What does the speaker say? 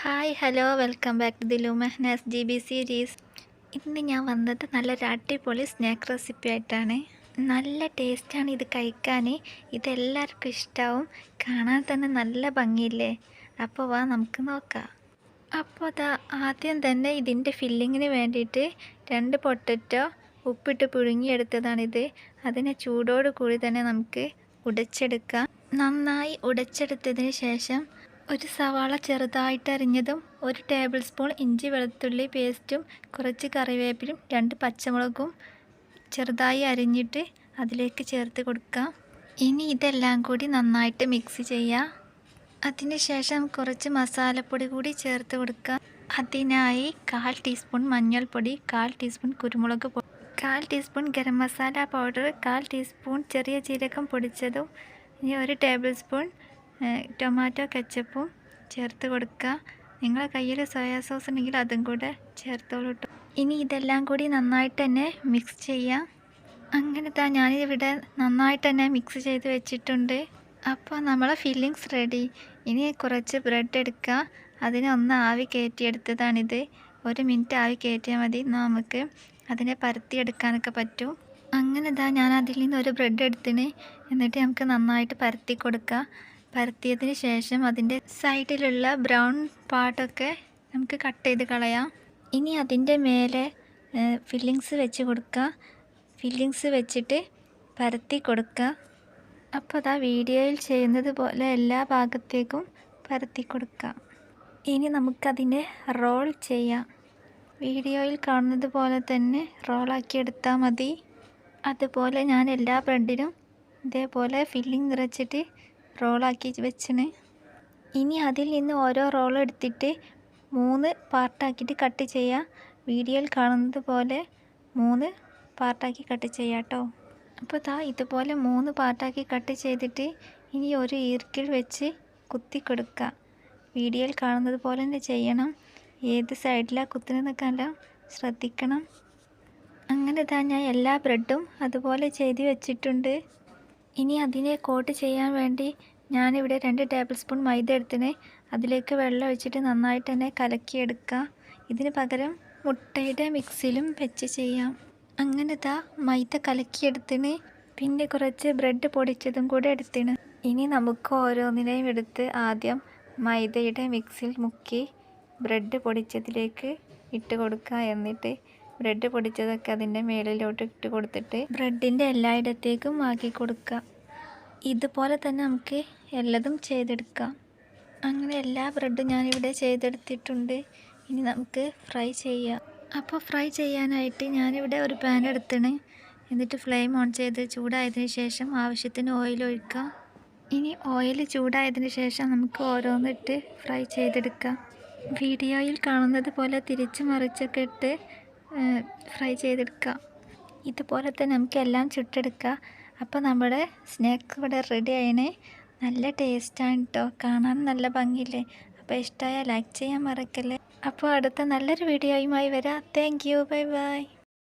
Hi hello welcome back to the ലൂമഹ്നാസ് GB series. ഇന്ന് ഞാൻ വന്നത് നല്ലൊരു അടിപൊളി സ്നാക്ക് റെസിപ്പി ആയിട്ടാണ്. നല്ല ടേസ്റ്റാണ് ഇത് കഴിക്കാൻ. ഇതെല്ലാവർക്കും ഇഷ്ടമാവും. കാണാൻ തന്നെ നല്ല ഭംഗിയില്ലേ? അപ്പോൾ വാ നമുക്ക് നോക്കാം. അപ്പോൾ ആദ്യം തന്നെ ഇതിൻ്റെ ഫില്ലിങ്ങിന് വേണ്ടിയിട്ട് 2 പൊട്ടറ്റോ ഉപ്പിട്ട് പുഴുങ്ങിയെടുത്തതാണിത്. അതിനെ ചൂടോട് കൂടി തന്നെ നമുക്ക് ഉടച്ചെടുക്കാം. നന്നായി ഉടച്ചെടുത്തതിന് ശേഷം ഒരു സവാള ചെറുതായിട്ട് അരിഞ്ഞതും 1 ടേബിൾ സ്പൂൺ ഇഞ്ചി വെളുത്തുള്ളി പേസ്റ്റും കുറച്ച് കറിവേപ്പിലും 2 പച്ചമുളകും ചെറുതായി അരിഞ്ഞിട്ട് അതിലേക്ക് ചേർത്ത് കൊടുക്കാം. ഇനി ഇതെല്ലാം കൂടി നന്നായിട്ട് മിക്സ് ചെയ്യാം. അതിനുശേഷം കുറച്ച് മസാലപ്പൊടി കൂടി ചേർത്ത് കൊടുക്കാം. അതിനായി 1/4 ടീസ്പൂൺ മഞ്ഞൾപ്പൊടി, 1/4 ടീസ്പൂൺ കുരുമുളക് പൊടി, 1/4 teaspoon garam masala powder, 1/4 teaspoon ചെറിയ ജീരകം പൊടിച്ചതും, ഇനി 1 ടേബിൾ സ്പൂൺ ടൊമാറ്റോ കെച്ചപ്പും ചേർത്ത് കൊടുക്കുക. നിങ്ങളുടെ കയ്യിൽ സോയാ സോസ് ഉണ്ടെങ്കിൽ അതും കൂടെ ചേർത്തോളൂ കേട്ടോ. ഇനി ഇതെല്ലാം കൂടി നന്നായിട്ട് തന്നെ മിക്സ് ചെയ്യാം. അങ്ങനെ ഞാനിവിടെ നന്നായിട്ട് തന്നെ മിക്സ് ചെയ്ത് വെച്ചിട്ടുണ്ട്. അപ്പോൾ നമ്മളെ ഫില്ലിങ്സ് റെഡി. ഇനി കുറച്ച് ബ്രെഡ് എടുക്കുക. അതിനെ ഒന്ന് ആവി കയറ്റിയെടുത്തതാണിത്. 1 മിനിറ്റ് ആവി കയറ്റിയാൽ മതി. നമുക്ക് അതിനെ പരത്തിയെടുക്കാനൊക്കെ പറ്റും. അങ്ങനെ ഞാൻ അതിൽ നിന്ന് ഒരു ബ്രെഡ് എടുത്തിന്. എന്നിട്ട് നമുക്ക് നന്നായിട്ട് പരത്തി കൊടുക്കുക. പരത്തിയതിന് ശേഷം അതിൻ്റെ സൈഡിലുള്ള ബ്രൗൺ പാർട്ടൊക്കെ നമുക്ക് കട്ട് ചെയ്ത് കളയാം. ഇനി അതിൻ്റെ മേലെ ഫില്ലിങ്സ് വെച്ച് കൊടുക്കുക. ഫില്ലിങ്സ് വെച്ചിട്ട് പരത്തി കൊടുക്കുക. അപ്പോൾ വീഡിയോയിൽ ചെയ്യുന്നത് പോലെ എല്ലാ ഭാഗത്തേക്കും പരത്തി കൊടുക്കുക. ഇനി നമുക്കതിനെ റോൾ ചെയ്യാം. വീഡിയോയിൽ കാണുന്നത് പോലെ തന്നെ റോളാക്കി എടുത്താൽ മതി. അതുപോലെ ഞാൻ എല്ലാ ബ്രെഡിനും ഇതേപോലെ ഫില്ലിങ് നിറച്ചിട്ട് റോളാക്കി വെച്ചിന്. ഇനി അതിൽ നിന്ന് ഓരോ റോൾ എടുത്തിട്ട് 3 പാർട്ടാക്കിയിട്ട് കട്ട് ചെയ്യുക. വീഡിയോയിൽ കാണുന്നത് പോലെ 3 പാർട്ടാക്കി കട്ട് ചെയ്യാം കേട്ടോ. അപ്പോൾ ഇതുപോലെ 3 പാർട്ടാക്കി കട്ട് ചെയ്തിട്ട് ഇനി ഒരു ഈർക്കിൽ വെച്ച് കുത്തി കൊടുക്കുക. വീഡിയോയിൽ കാണുന്നത് പോലെ തന്നെ ചെയ്യണം. ഏത് സൈഡിലാണ് കുത്തുന്നതെന്നൊക്കെ എല്ലാം ശ്രദ്ധിക്കണം. അങ്ങനെ ഞാൻ എല്ലാ ബ്രെഡും അതുപോലെ ചെയ്ത് വെച്ചിട്ടുണ്ട്. ഇനി അതിനെ കോട്ട് ചെയ്യാൻ വേണ്ടി ഞാനിവിടെ 2 ടേബിൾ സ്പൂൺ മൈദ എടുത്തിന്. അതിലേക്ക് വെള്ളം ഒഴിച്ചിട്ട് നന്നായിട്ട് തന്നെ കലക്കിയെടുക്കുക. ഇതിന് പകരം മുട്ടയുടെ മിക്സിലും വെച്ച് ചെയ്യാം. അങ്ങനെ മൈദ കലക്കിയെടുത്തിന്. പിന്നെ കുറച്ച് ബ്രെഡ് പൊടിച്ചതും കൂടെ എടുത്തിന്. ഇനി നമുക്ക് ഓരോന്നിനെയും എടുത്ത് ആദ്യം മൈദയുടെ മിക്സിൽ മുക്കി ബ്രെഡ് പൊടിച്ചതിലേക്ക് ഇട്ട് കൊടുക്കുക. എന്നിട്ട് ബ്രെഡ് പൊടിച്ചതൊക്കെ അതിൻ്റെ മേളിലോട്ട് ഇട്ട് കൊടുത്തിട്ട് ബ്രെഡിൻ്റെ എല്ലായിടത്തേക്കും ആക്കി കൊടുക്കുക. ഇതുപോലെ തന്നെ നമുക്ക് എല്ലതും ചെയ്തെടുക്കാം. അങ്ങനെ എല്ലാ ബ്രെഡും ഞാനിവിടെ ചെയ്തെടുത്തിട്ടുണ്ട്. ഇനി നമുക്ക് ഫ്രൈ ചെയ്യാം. അപ്പോൾ ഫ്രൈ ചെയ്യാനായിട്ട് ഞാനിവിടെ ഒരു പാൻ എടുത്തിന്. എന്നിട്ട് ഫ്ലെയിം ഓൺ ചെയ്ത് ചൂടായതിന് ശേഷം ആവശ്യത്തിന് ഓയിൽ ഒഴിക്കാം. ഇനി ഓയിൽ ചൂടായതിന് ശേഷം നമുക്ക് ഓരോന്നിട്ട് ഫ്രൈ ചെയ്തെടുക്കാം. വീഡിയോയിൽ കാണുന്നത് പോലെ തിരിച്ച് മറിച്ചൊക്കെ ഇട്ട് ഫ്രൈ ചെയ്തെടുക്കാം. ഇതുപോലെ തന്നെ നമുക്ക് എല്ലാം ചുട്ടെടുക്കാം. അപ്പോൾ നമ്മുടെ സ്നാക്ക് ഇവിടെ റെഡി ആയിന്. നല്ല ടേസ്റ്റാണ് കേട്ടോ. കാണാൻ നല്ല ഭംഗിയില്ലേ? അപ്പോൾ ഇഷ്ടമായാൽ ലൈക്ക് ചെയ്യാൻ മറക്കല്ലേ. അപ്പോൾ അടുത്ത നല്ലൊരു വീഡിയോയുമായി വരാം. Thank you. Bye bye.